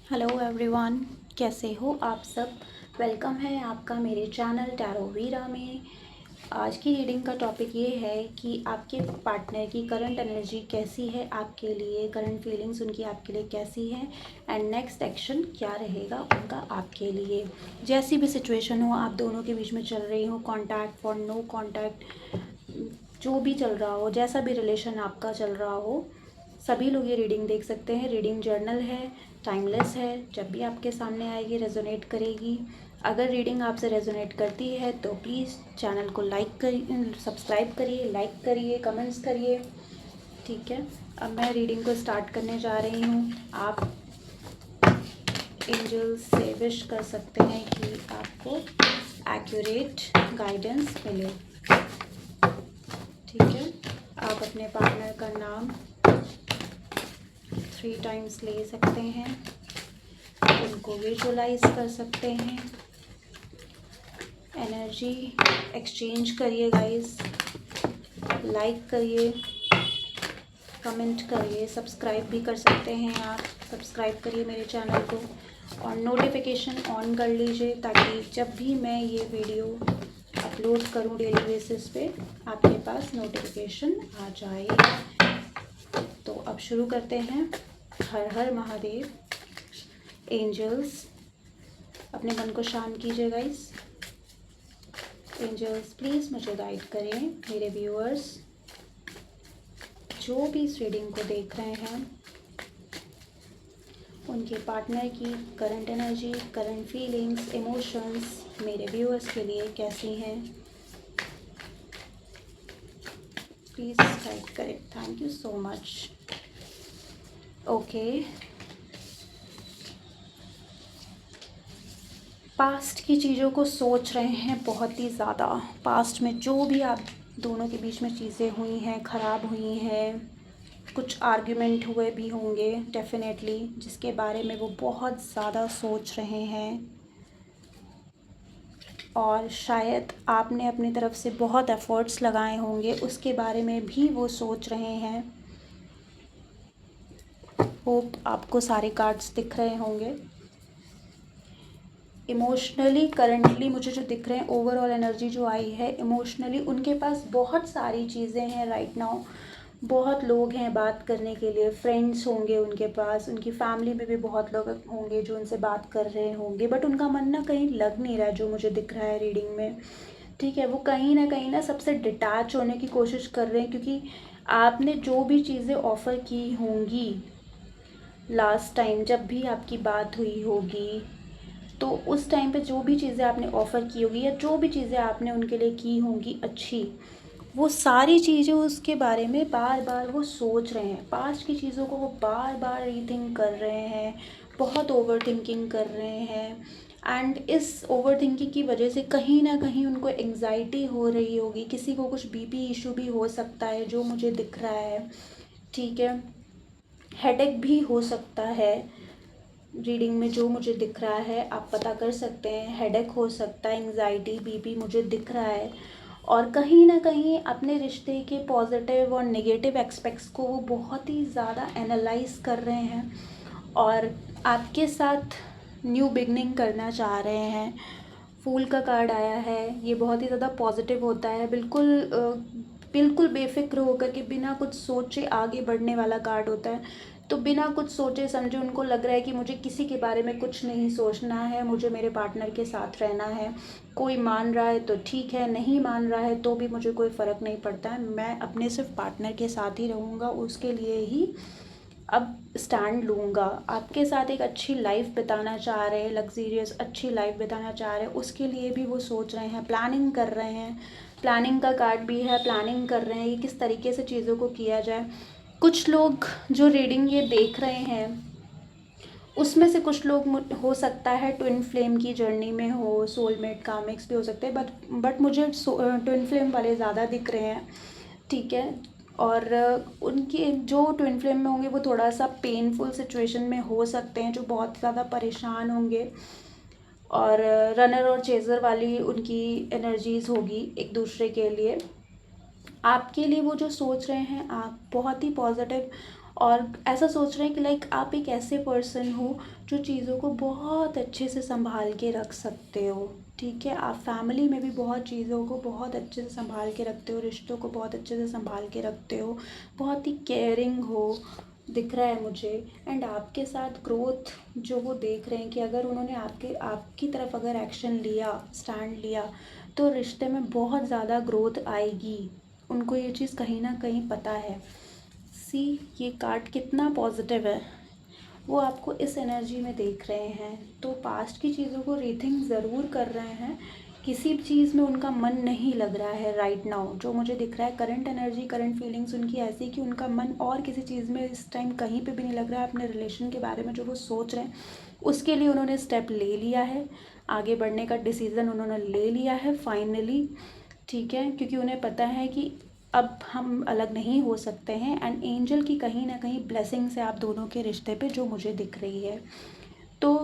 Hello everyone, कैसे हो आप सब। वेलकम है आपका मेरे चैनल टैरो वीरा में। आज की रीडिंग का टॉपिक ये है कि आपके पार्टनर की करंट एनर्जी कैसी है आपके लिए, करंट फीलिंग्स उनकी आपके लिए कैसी है एंड नेक्स्ट एक्शन क्या रहेगा उनका आपके लिए। जैसी भी सिचुएशन हो, आप दोनों के बीच में चल रही हो, कॉन्टैक्ट फॉर नो कॉन्टैक्ट, जो भी चल रहा हो, जैसा भी रिलेशन आपका चल रहा हो, सभी लोग ये रीडिंग देख सकते हैं। रीडिंग जर्नल है, टाइमलेस है, जब भी आपके सामने आएगी रेजोनेट करेगी। अगर रीडिंग आपसे रेजोनेट करती है तो प्लीज़ चैनल को लाइक करिए, सब्सक्राइब करिए, लाइक करिए, कमेंट्स करिए। ठीक है, अब मैं रीडिंग को स्टार्ट करने जा रही हूँ। आप एंजल्स से विश कर सकते हैं कि आपको एक्यूरेट गाइडेंस मिले। ठीक है, आप अपने पार्टनर का नाम 3 टाइम्स ले सकते हैं, उनको विजुलाइज कर सकते हैं। एनर्जी एक्सचेंज करिए गाइस, लाइक करिए, कमेंट करिए, सब्सक्राइब भी कर सकते हैं आप। सब्सक्राइब करिए मेरे चैनल को और नोटिफिकेशन ऑन कर लीजिए ताकि जब भी मैं ये वीडियो अपलोड करूँ डेली बेसिस पे आपके पास नोटिफिकेशन आ जाए। तो अब शुरू करते हैं। हर हर महादेव। एंजल्स, अपने मन को शांत कीजिए गाइस। एंजल्स प्लीज़ मुझे गाइड करें। मेरे व्यूअर्स जो भी इस रीडिंग को देख रहे हैं, उनके पार्टनर की current energy, current feelings, emotions मेरे व्यूअर्स के लिए कैसी हैं, प्लीज़ गाइड करें। Thank you so much. Okay, past की चीज़ों को सोच रहे हैं बहुत ही ज़्यादा। पास्ट में जो भी आप दोनों के बीच में चीज़ें हुई हैं, ख़राब हुई हैं, कुछ आर्ग्यूमेंट हुए भी होंगे डेफिनेटली, जिसके बारे में वो बहुत ज़्यादा सोच रहे हैं। और शायद आपने अपनी तरफ से बहुत एफ़र्ट्स लगाए होंगे, उसके बारे में भी वो सोच रहे हैं। होप आपको सारे कार्ड्स दिख रहे होंगे। इमोशनली करंटली मुझे जो दिख रहे हैं, ओवरऑल एनर्जी जो आई है इमोशनली, उनके पास बहुत सारी चीज़ें हैं राइट नाउ। बहुत लोग हैं बात करने के लिए, फ्रेंड्स होंगे उनके पास, उनकी फैमिली में भी बहुत लोग होंगे जो उनसे बात कर रहे होंगे, बट उनका मन ना कहीं लग नहीं रहा है जो मुझे दिख रहा है रीडिंग में। ठीक है, वो कहीं ना सबसे डिटैच होने की कोशिश कर रहे हैं, क्योंकि आपने जो भी चीज़ें ऑफ़र की होंगी लास्ट टाइम जब भी आपकी बात हुई होगी, तो उस टाइम पे जो भी चीज़ें आपने ऑफ़र की होगी या जो भी चीज़ें आपने उनके लिए की होंगी अच्छी, वो सारी चीज़ें उसके बारे में बार बार वो सोच रहे हैं। पास्ट की चीज़ों को वो बार बार रीथिंक कर रहे हैं, बहुत ओवर थिंकिंग कर रहे हैं। एंड इस ओवर थिंकिंग की वजह से कहीं ना कहीं उनको एंग्जाइटी हो रही होगी, किसी को कुछ बीपी इशू भी हो सकता है जो मुझे दिख रहा है। ठीक है, हेडेक भी हो सकता है। रीडिंग में जो मुझे दिख रहा है आप पता कर सकते हैं, हेडेक हो सकता है, एंग्जाइटी, बीपी मुझे दिख रहा है। और कहीं ना कहीं अपने रिश्ते के पॉजिटिव और नेगेटिव एस्पेक्ट्स को वो बहुत ही ज़्यादा एनालाइज कर रहे हैं और आपके साथ न्यू बिगनिंग करना चाह रहे हैं। फूल का कार्ड आया है, ये बहुत ही ज़्यादा पॉजिटिव होता है, बिल्कुल बेफिक्र होकर के बिना कुछ सोचे आगे बढ़ने वाला कार्ड होता है। तो बिना कुछ सोचे समझे उनको लग रहा है कि मुझे किसी के बारे में कुछ नहीं सोचना है, मुझे मेरे पार्टनर के साथ रहना है। कोई मान रहा है तो ठीक है, नहीं मान रहा है तो भी मुझे कोई फ़र्क नहीं पड़ता है, मैं अपने सिर्फ पार्टनर के साथ ही रहूँगा, उसके लिए ही अब स्टैंड लूँगा। आपके साथ एक अच्छी लाइफ बिताना चाह रहे हैं, लग्जीरियस अच्छी लाइफ बिताना चाह रहे हैं, उसके लिए भी वो सोच रहे हैं, प्लानिंग कर रहे हैं। प्लानिंग का कार्ड भी है, प्लानिंग कर रहे हैं कि किस तरीके से चीज़ों को किया जाए। कुछ लोग जो रीडिंग ये देख रहे हैं उसमें से कुछ लोग हो सकता है ट्विन फ्लेम की जर्नी में हो, सोलमेट कामिक्स भी हो सकते हैं, बट मुझे ट्विन फ्लेम वाले ज़्यादा दिख रहे हैं। ठीक है, और उनके जो ट्विन फ्लेम में होंगे वो थोड़ा सा पेनफुल सिचुएशन में हो सकते हैं, जो बहुत ज़्यादा परेशान होंगे। और रनर और चेज़र वाली उनकी एनर्जीज़ होगी एक दूसरे के लिए। आपके लिए वो जो सोच रहे हैं आप बहुत ही पॉजिटिव और ऐसा सोच रहे हैं कि लाइक आप एक ऐसे पर्सन हो जो चीज़ों को बहुत अच्छे से संभाल के रख सकते हो। ठीक है, आप फैमिली में भी बहुत चीज़ों को बहुत अच्छे से संभाल के रखते हो, रिश्तों को बहुत अच्छे से संभाल के रखते हो, बहुत ही केयरिंग हो, दिख रहा है मुझे। एंड आपके साथ ग्रोथ जो वो देख रहे हैं कि अगर उन्होंने आपकी तरफ अगर एक्शन लिया, स्टैंड लिया, तो रिश्ते में बहुत ज़्यादा ग्रोथ आएगी। उनको ये चीज़ कहीं ना कहीं पता है। सी, ये कार्ड कितना पॉजिटिव है, वो आपको इस एनर्जी में देख रहे हैं। तो पास्ट की चीज़ों को रीथिंक ज़रूर कर रहे हैं, किसी भी चीज़ में उनका मन नहीं लग रहा है राइट नाउ। जो मुझे दिख रहा है करंट एनर्जी, करंट फीलिंग्स उनकी ऐसी कि उनका मन और किसी चीज़ में इस टाइम कहीं पे भी नहीं लग रहा है। अपने रिलेशन के बारे में जो वो सोच रहे हैं उसके लिए उन्होंने स्टेप ले लिया है, आगे बढ़ने का डिसीज़न उन्होंने ले लिया है फाइनली। ठीक है, क्योंकि उन्हें पता है कि अब हम अलग नहीं हो सकते हैं। एंड एंजल की कहीं ना कहीं ब्लेसिंग्स है आप दोनों के रिश्ते पे जो मुझे दिख रही है। तो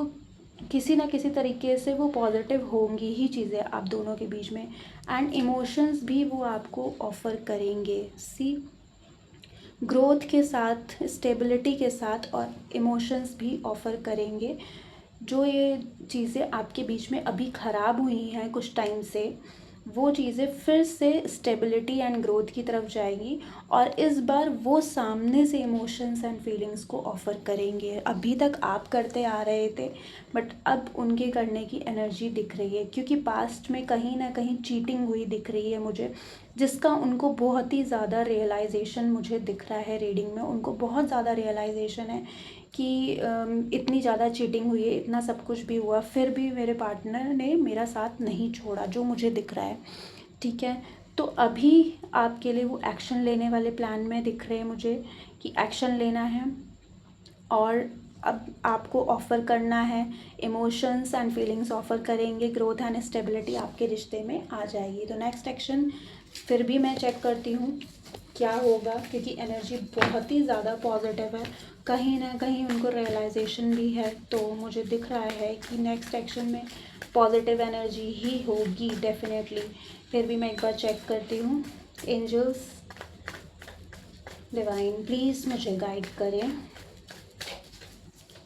किसी ना किसी तरीके से वो पॉजिटिव होंगी ही चीज़ें आप दोनों के बीच में। एंड इमोशंस भी वो आपको ऑफ़र करेंगे। सी, ग्रोथ के साथ, स्टेबिलिटी के साथ, और इमोशंस भी ऑफ़र करेंगे। जो ये चीज़ें आपके बीच में अभी ख़राब हुई हैं कुछ टाइम से, वो चीज़ें फिर से स्टेबिलिटी एंड ग्रोथ की तरफ जाएगी। और इस बार वो सामने से इमोशंस एंड फीलिंग्स को ऑफ़र करेंगे। अभी तक आप करते आ रहे थे, बट अब उनके करने की एनर्जी दिख रही है, क्योंकि पास्ट में कहीं ना कहीं चीटिंग हुई दिख रही है मुझे, जिसका उनको बहुत ही ज़्यादा रियलाइजेशन मुझे दिख रहा है रीडिंग में। उनको बहुत ज़्यादा रियलाइजेशन है कि इतनी ज़्यादा चीटिंग हुई है, इतना सब कुछ भी हुआ, फिर भी मेरे पार्टनर ने मेरा साथ नहीं छोड़ा, जो मुझे दिख रहा है। ठीक है, तो अभी आपके लिए वो एक्शन लेने वाले प्लान में दिख रहे हैं मुझे, कि एक्शन लेना है और अब आपको ऑफ़र करना है। इमोशंस एंड फीलिंग्स ऑफ़र करेंगे, ग्रोथ एंड स्टेबिलिटी आपके रिश्ते में आ जाएगी। तो नेक्स्ट एक्शन फिर भी मैं चेक करती हूँ क्या होगा, क्योंकि एनर्जी बहुत ही ज़्यादा पॉजिटिव है। कहीं ना कहीं उनको रियलाइजेशन भी है, तो मुझे दिख रहा है कि नेक्स्ट एक्शन में पॉजिटिव एनर्जी ही होगी डेफिनेटली। फिर भी मैं एक बार चेक करती हूँ। एंजल्स, डिवाइन, प्लीज़ मुझे गाइड करें,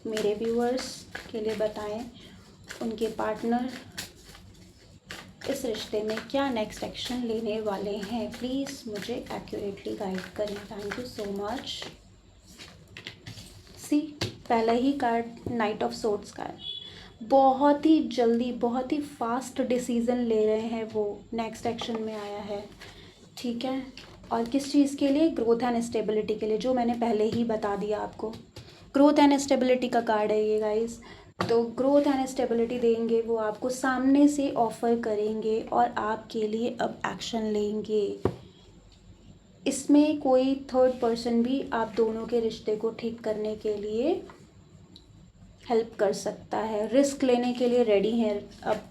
मेरे व्यूअर्स के लिए बताएं उनके पार्टनर इस रिश्ते में क्या नेक्स्ट एक्शन लेने वाले हैं। प्लीज़ मुझे एक्यूरेटली गाइड करें। Thank you so much. See, पहला ही कार्ड नाइट ऑफ सोर्ड्स का है। बहुत ही जल्दी, बहुत ही फास्ट डिसीज़न ले रहे हैं वो, नेक्स्ट एक्शन में आया है। ठीक है, और किस चीज़ के लिए? ग्रोथ एंड स्टेबिलिटी के लिए, जो मैंने पहले ही बता दिया आपको। ग्रोथ एंड स्टेबिलिटी का कार्ड है ये गाइस। तो ग्रोथ एंड स्टेबिलिटी देंगे वो आपको, सामने से ऑफ़र करेंगे और आपके लिए अब एक्शन लेंगे। इसमें कोई थर्ड पर्सन भी आप दोनों के रिश्ते को ठीक करने के लिए हेल्प कर सकता है, रिस्क लेने के लिए रेडी है अब।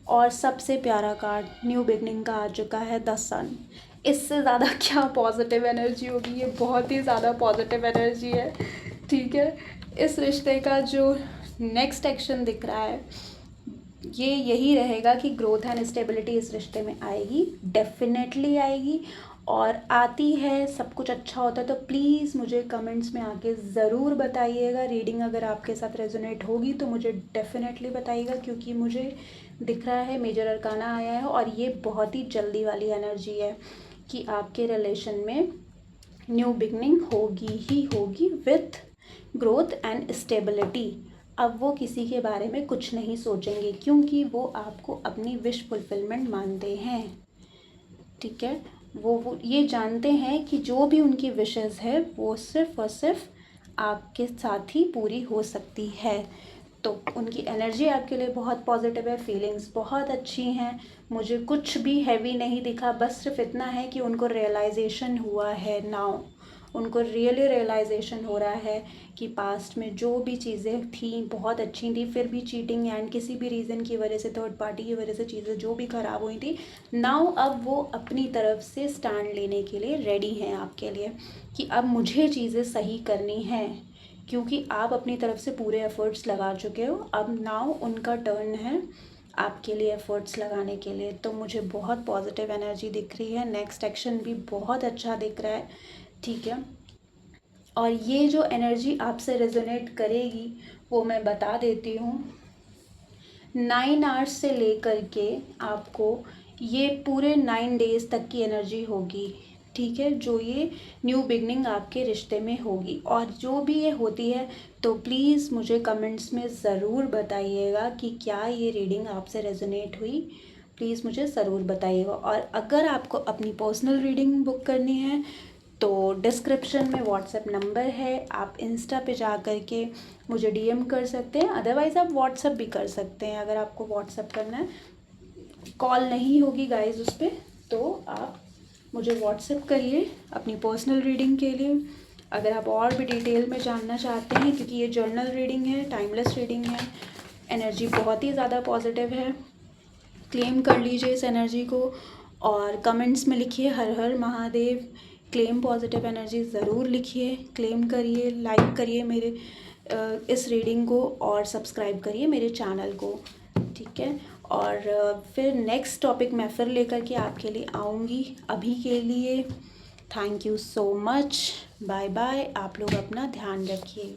और सबसे प्यारा कार्ड न्यू बिगनिंग का आ चुका है, द सन। इससे ज़्यादा क्या पॉजिटिव एनर्जी होगी, ये बहुत ही ज़्यादा पॉजिटिव एनर्जी है। ठीक है, इस रिश्ते का जो नेक्स्ट एक्शन दिख रहा है ये यही रहेगा कि ग्रोथ एंड स्टेबिलिटी इस रिश्ते में आएगी, डेफिनेटली आएगी। और आती है, सब कुछ अच्छा होता है तो प्लीज़ मुझे कमेंट्स में आके ज़रूर बताइएगा। रीडिंग अगर आपके साथ रेजोनेट होगी तो मुझे डेफिनेटली बताइएगा, क्योंकि मुझे दिख रहा है मेजर अरकाना आया है और ये बहुत ही जल्दी वाली एनर्जी है कि आपके रिलेशन में न्यू बिगनिंग होगी ही होगी विथ ग्रोथ एंड स्टेबिलिटी। अब वो किसी के बारे में कुछ नहीं सोचेंगे, क्योंकि वो आपको अपनी विश फुलफिलमेंट मानते हैं। ठीक है, वो ये जानते हैं कि जो भी उनकी विशेज़ है वो सिर्फ़ और सिर्फ आपके साथ ही पूरी हो सकती है। तो उनकी एनर्जी आपके लिए बहुत पॉजिटिव है, फीलिंग्स बहुत अच्छी हैं। मुझे कुछ भी हैवी नहीं दिखा, बस सिर्फ इतना है कि उनको रियलाइजेशन हुआ है नाउ। उनको रियली रियलाइजेशन हो रहा है कि पास्ट में जो भी चीज़ें थी बहुत अच्छी थी, फिर भी चीटिंग एंड किसी भी रीज़न की वजह से, थर्ड पार्टी की वजह से चीज़ें जो भी ख़राब हुई थी, नाउ अब वो अपनी तरफ से स्टैंड लेने के लिए रेडी हैं आपके लिए, कि अब मुझे चीज़ें सही करनी हैं, क्योंकि आप अपनी तरफ से पूरे एफ़र्ट्स लगा चुके हो। अब नाउ उनका टर्न है आपके लिए एफ़र्ट्स लगाने के लिए। तो मुझे बहुत पॉजिटिव एनर्जी दिख रही है, नेक्स्ट एक्शन भी बहुत अच्छा दिख रहा है। ठीक है, और ये जो एनर्जी आपसे रेजोनेट करेगी वो मैं बता देती हूँ। 9 आवर्स से लेकर के आपको ये पूरे 9 डेज़ तक की एनर्जी होगी, ठीक है, जो ये न्यू बिगनिंग आपके रिश्ते में होगी। और जो भी ये होती है तो प्लीज़ मुझे कमेंट्स में ज़रूर बताइएगा कि क्या ये रीडिंग आपसे रेजोनेट हुई, प्लीज़ मुझे ज़रूर बताइएगा। और अगर आपको अपनी पर्सनल रीडिंग बुक करनी है तो डिस्क्रिप्शन में व्हाट्सएप नंबर है, आप इंस्टा पे जा कर के मुझे डीएम कर सकते हैं, अदरवाइज़ आप व्हाट्सएप भी कर सकते हैं। अगर आपको व्हाट्सएप करना है, कॉल नहीं होगी गाइस उस पर, तो आप मुझे व्हाट्सएप करिए अपनी पर्सनल रीडिंग के लिए। अगर आप और भी डिटेल में जानना चाहते हैं, क्योंकि ये जर्नल रीडिंग है, टाइमलेस रीडिंग है, एनर्जी बहुत ही ज़्यादा पॉजिटिव है, क्लेम कर लीजिए इस एनर्जी को और कमेंट्स में लिखिए हर हर महादेव। क्लेम पॉजिटिव एनर्जी ज़रूर लिखिए, क्लेम करिए, लाइक करिए मेरे इस रीडिंग को और सब्सक्राइब करिए मेरे चैनल को, ठीक है। और फिर नेक्स्ट टॉपिक मैं फिर लेकर के आपके लिए आऊँगी। अभी के लिए thank you so much, bye bye. आप लोग अपना ध्यान रखिए।